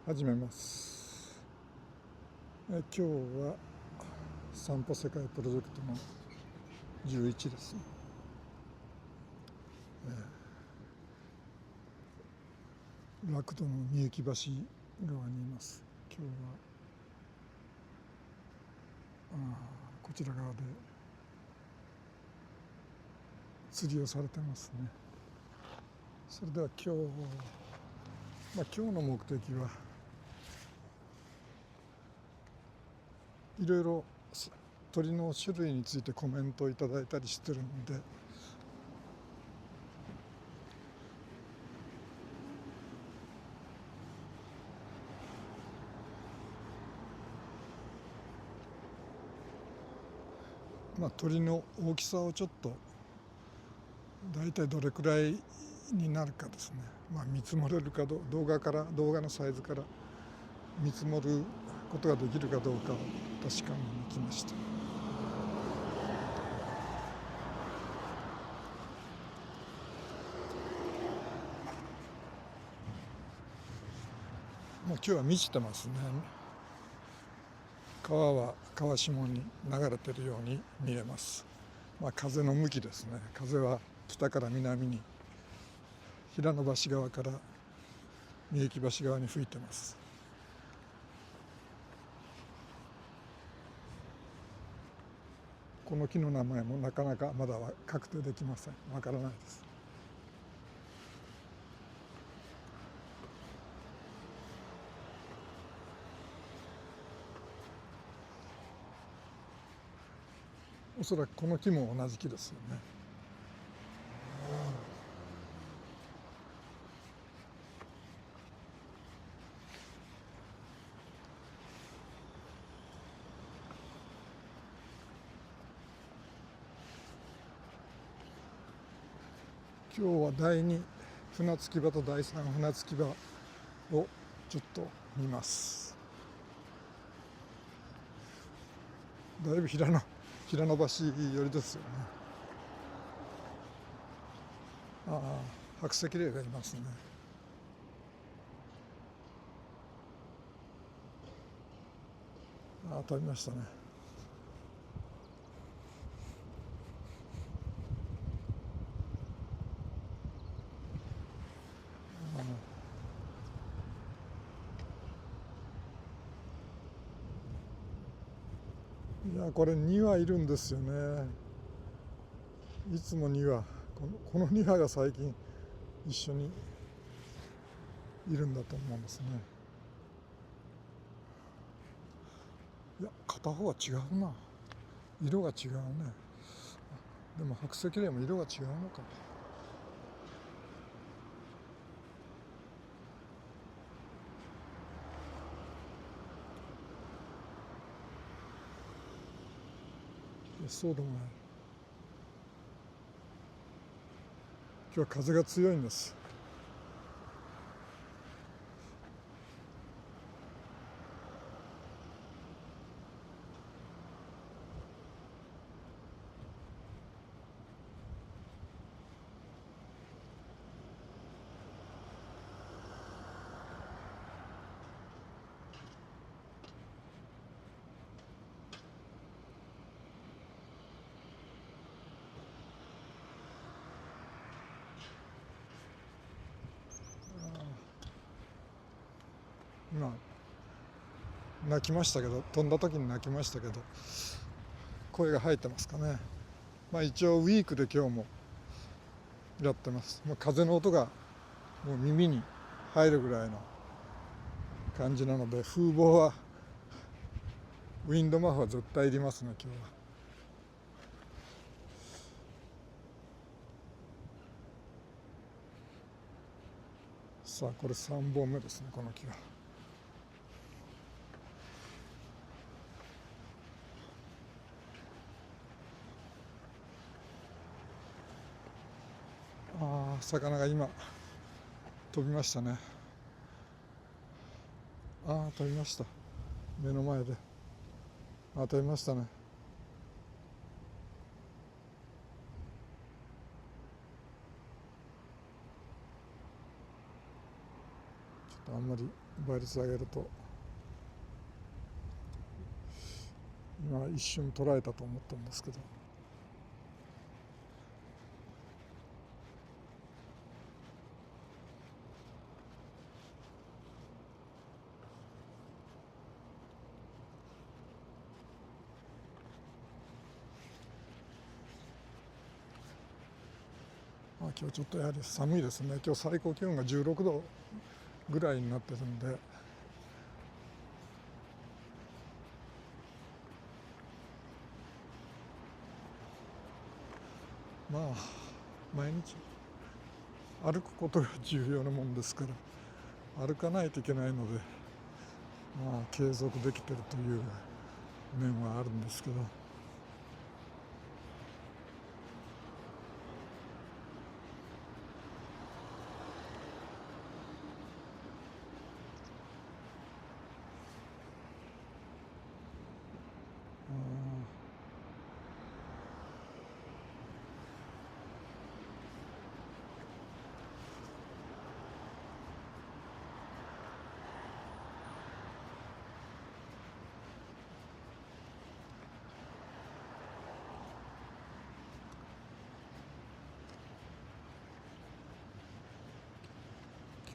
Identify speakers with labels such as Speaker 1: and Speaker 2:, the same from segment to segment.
Speaker 1: 始めます。今日は散歩世界プロジェクトの11ですね。楽土の三幸橋側にいます。今日はこちら側で釣りをされてますね。それでは今日の目的はいろいろ鳥の種類についてコメントをいただいたりしてるんで、鳥の大きさをちょっと大体どれくらいになるかですね、見積もれるか動画のサイズから見積もることができるかどうかを確かめに来ました。今日は満ちてますね。川は川下に流れているように見えます。風の向きですね。風は北から南に平野橋側から三幸橋側に吹いてます。この木の名前もなかなかまだ確定できません。わからないです。おそらくこの木も同じ木ですよね。今日は第2船着き場と第3船着き場をちょっと見ます。だいぶ平野橋寄りですよね。白石霊がいますね。飛びましたね。これ2羽いるんですよね。いつも2羽、この2羽が最近一緒にいるんだと思うんですね。片方は違うな。色が違うね。でも白石霊も色が違うのか。そうでもない。今日は風が強いんです。今鳴きましたけど、飛んだ時に鳴きましたけど、声が入ってますかね。一応ウィークで今日もやってます。風の音がもう耳に入るぐらいの感じなので、風防はウィンドマフは絶対いりますね。今日はさあ、これ3本目ですね、この木は。魚が今飛びましたね。飛びました。目の前で飛びましたね。ちょっとあんまり倍率上げると、今一瞬捉えたと思ったんですけど、今日ちょっとやはり寒いですね。今日最高気温が16度ぐらいになってるんで、まあ毎日歩くことが重要なもんですから、歩かないといけないので、継続できてるという面はあるんですけど、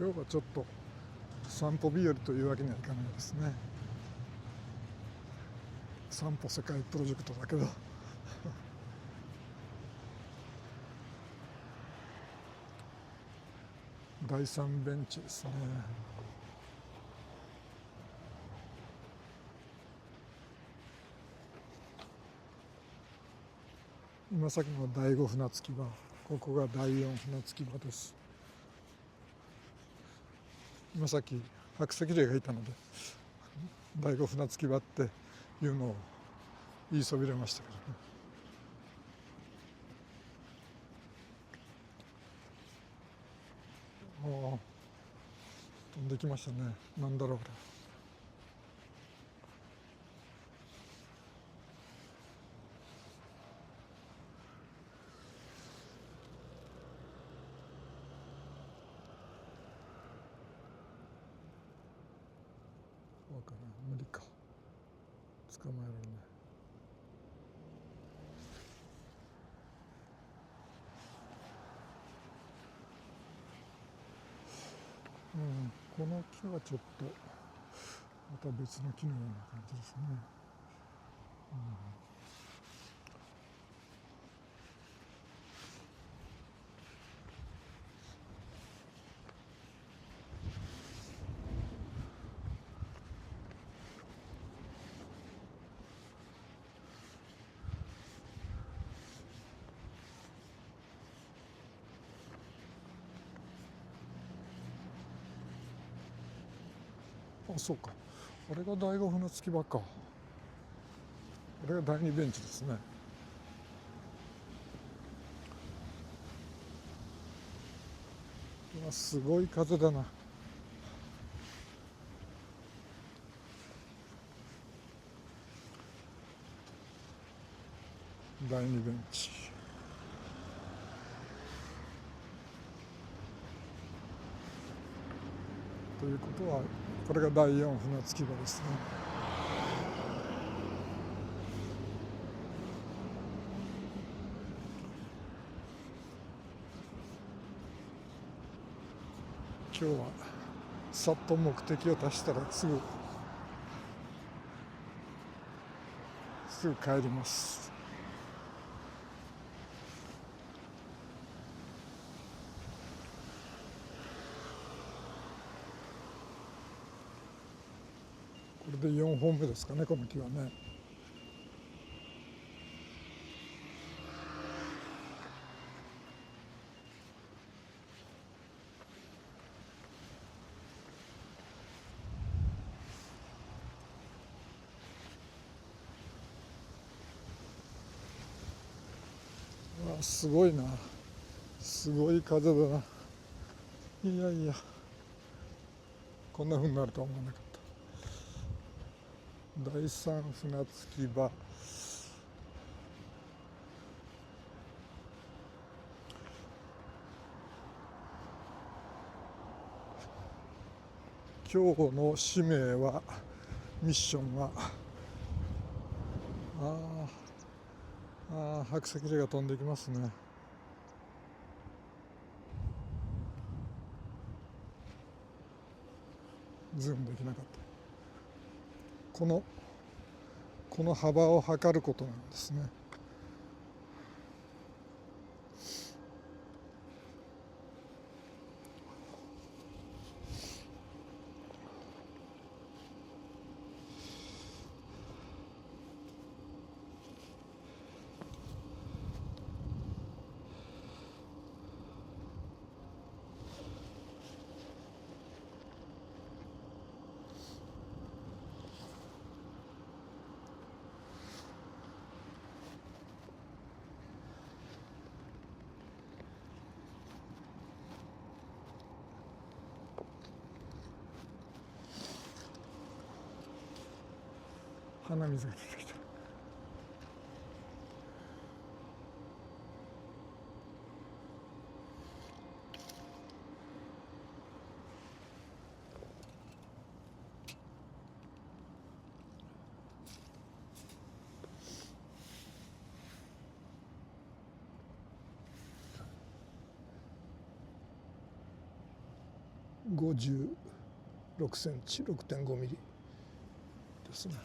Speaker 1: 今日はちょっと散歩日和というわけにはいかないですね。散歩世界プロジェクトだけど第3ベンチですね。今さっきの第5船着き場、ここが第4船着き場です。今さっき白石霊がいたので第5船着き場っていうのを言いそびれましたけどね。飛んできましたね。なんだろうこれ。そうかな、無理か、捕まえられない。この木はちょっとまた別の木のような感じですね。そうか、これが第5船着き場か。これが第2ベンチですね。すごい風だな。第2ベンチ。ということはこれが第4船着き場ですね。今日はさっと目的を達したらすぐ帰ります。これで4本目ですかね、この木はね。すごいな、すごい風だな。いやいや、こんな風になるとは思わなかった。第3船着き場、今日の使命は、ミッションは、白石霊が飛んできますね。ズームできなかった。この幅を測ることなんですね。鼻水が出てきた。56センチ、6.5 ミリですね。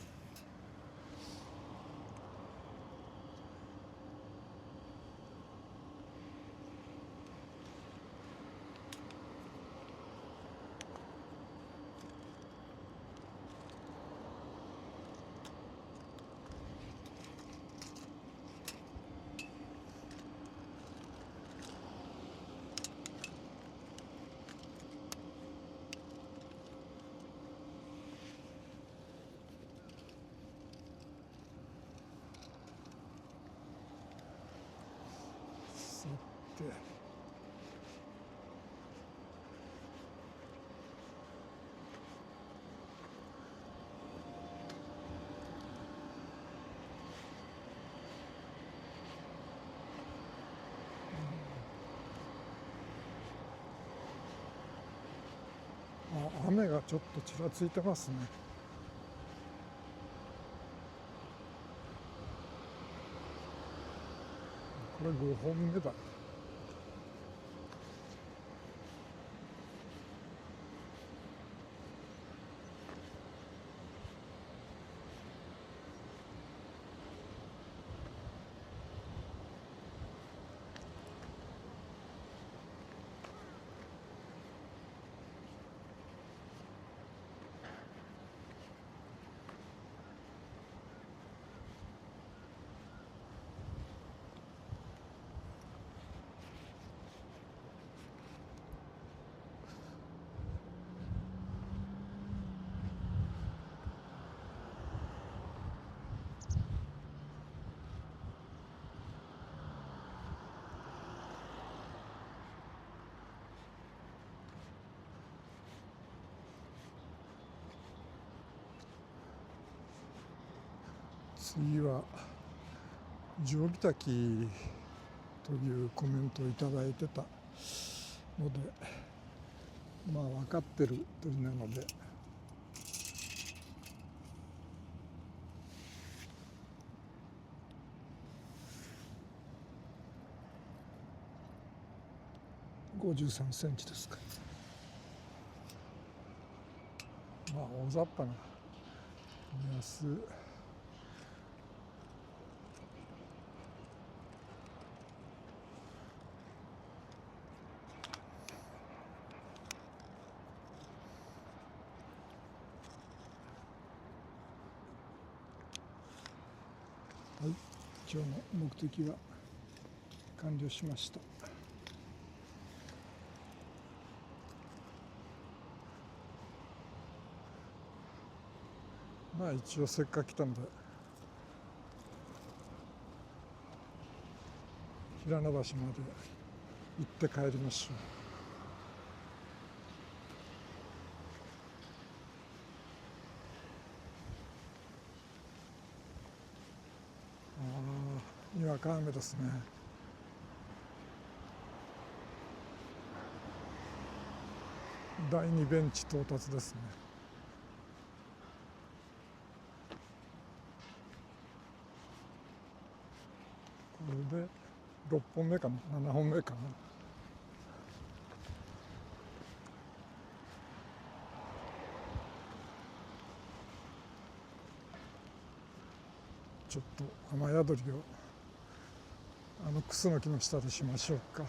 Speaker 1: 雨がちょっとちらついてますね。これ5本目だ。次は定火滝というコメントをいただいてたので、分かってる鳥なので、53センチですか。大雑把な目安。はい、今日の目的は完了しました。一応せっかく来たんで平野橋まで行って帰りましょう。にわか雨ですね。第2ベンチ到達ですね。これで6本目かな、7本目かな。ちょっと雨宿りをクスノキの下でしましょうか。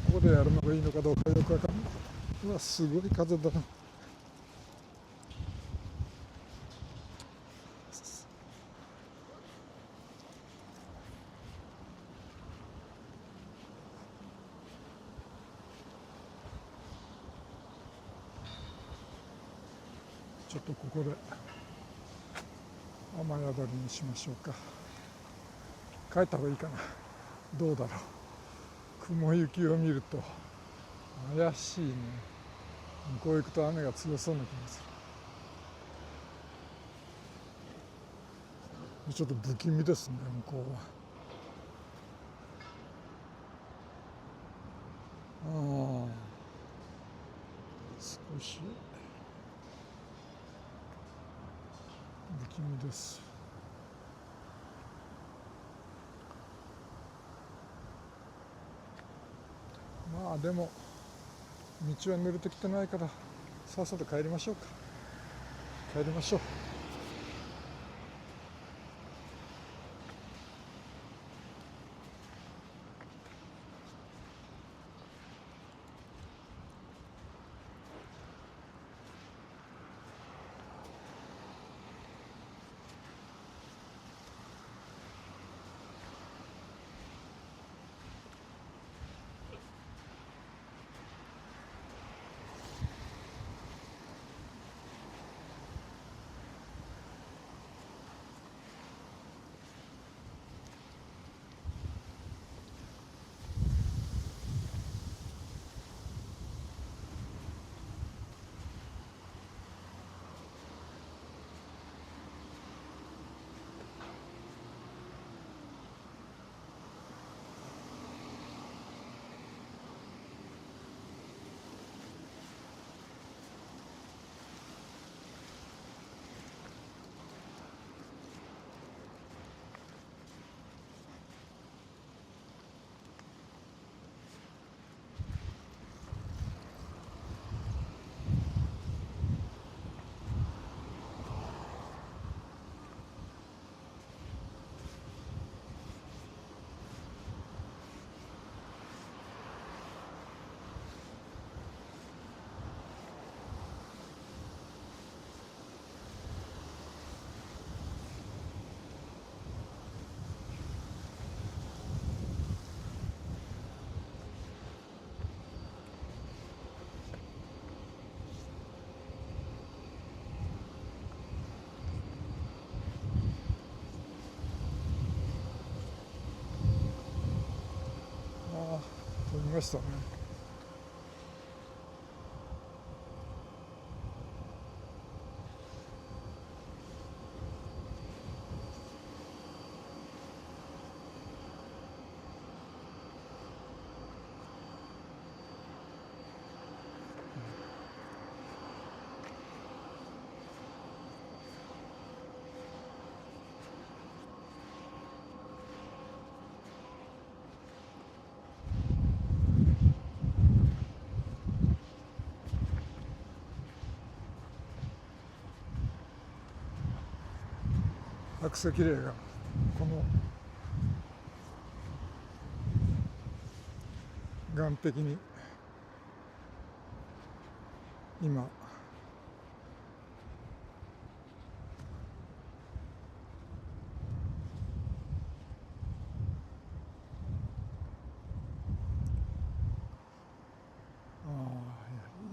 Speaker 1: ここでやるのがいいのかどうかよくわかんない。うわ、すごい風だな。ちょっとここで雨宿りにしましょうか。帰った方がいいかな。どうだろう。雲行きを見ると怪しいね。向こう行くと雨が強そうな気がする。ちょっと不気味ですね、向こうは。少し不気味です。まあでも道は濡れてきてないからさっさと帰りましょうか。帰りましょう。飛びましたね。白石霊がこの岸壁に今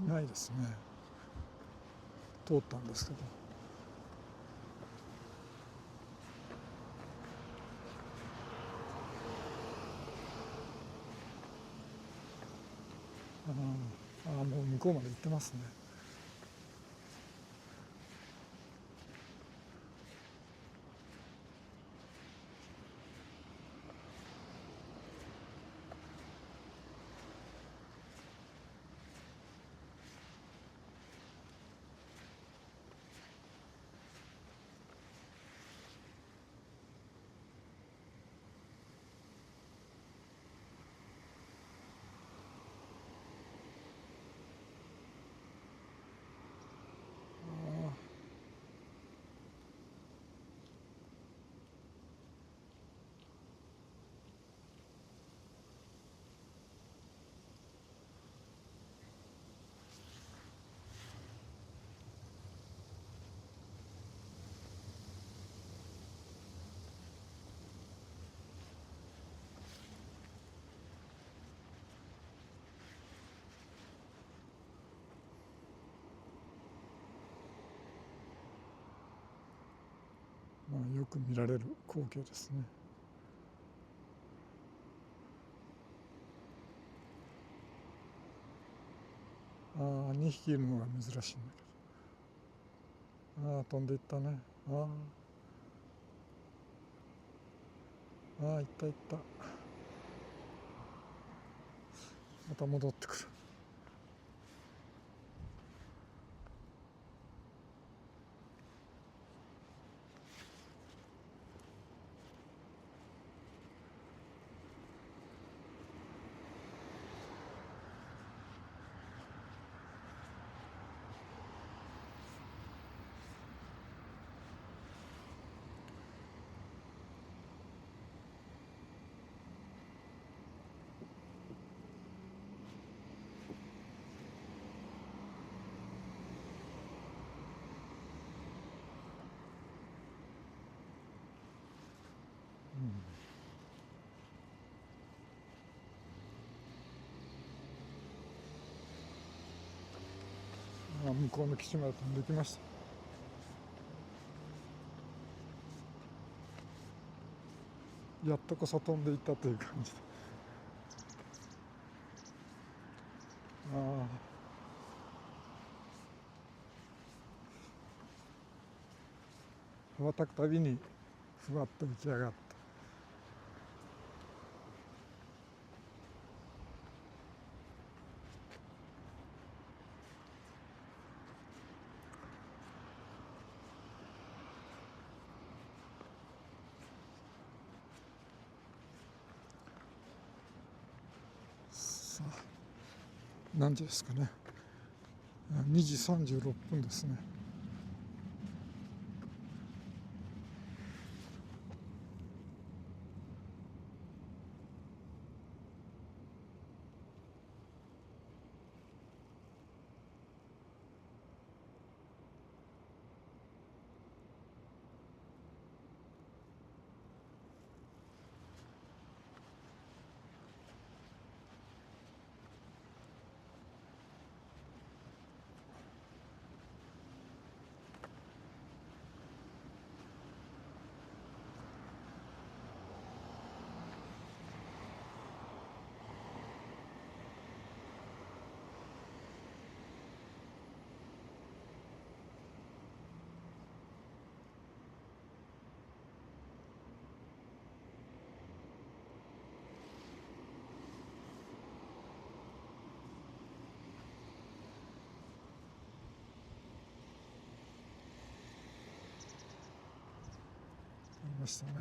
Speaker 1: いないですね。通ったんですけど。もう向こうまで行ってますね。よく見られる光景ですね。2匹いるのが珍しいんだけど、飛んでいったね。行った行った。また戻ってくる。向こうの岸まで飛んできました。やっとこそ飛んでいったという感じで、羽ばたくたびにふわっと浮き上がった。さあ何時ですかね。2時36分ですね。ありましたね。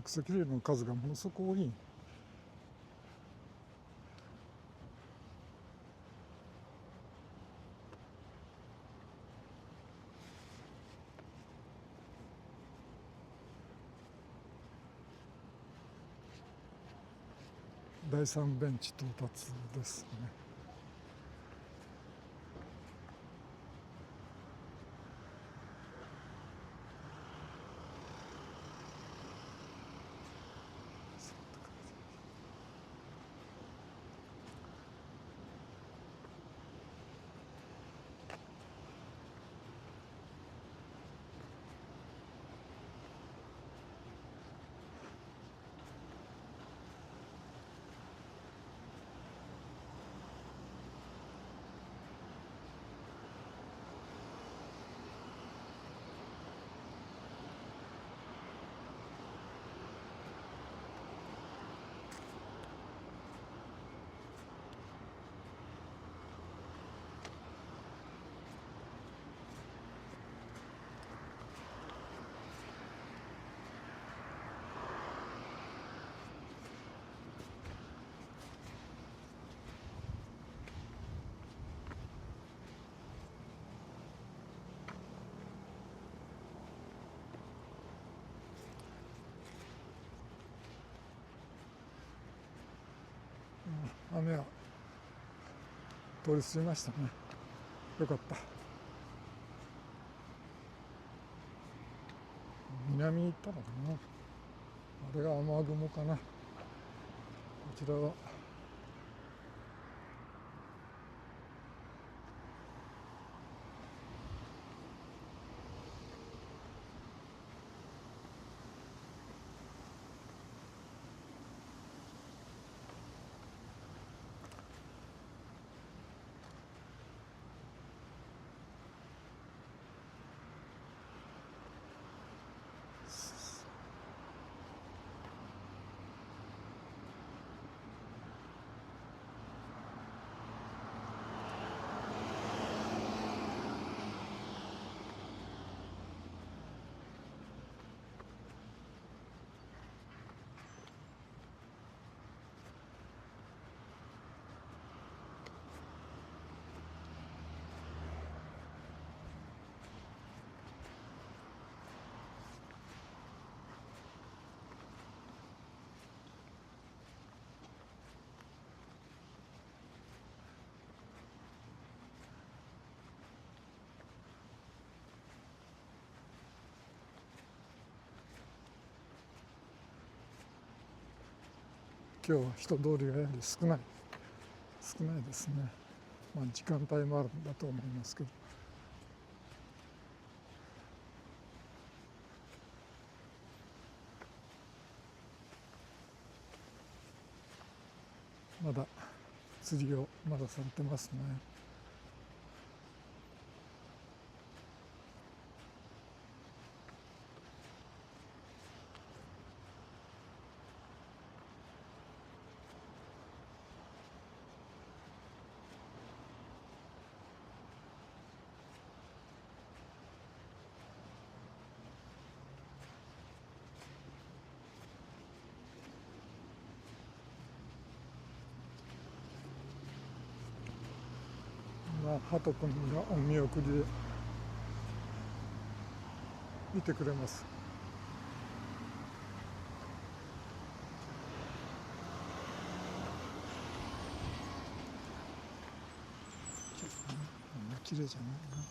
Speaker 1: 白石霊の数がものすごく多い。第3ベンチ到達ですね。雨は通り過ぎましたね。よかった。南に行ったのかな。あれが雨雲かな。こちらは今日は人通りがやはり少ないですね。時間帯もあるんだと思いますけど、まだ釣りをまだされてますね。ハト君がお見送りで見てくれます。あんま綺麗じゃないな。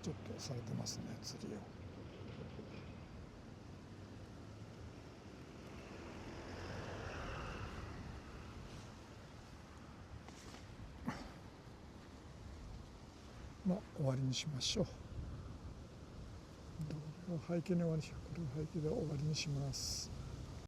Speaker 1: ちょっとされてますね、釣りを。終わりにしましょう。動画を背景に終わりしこれを背景で終わりにします。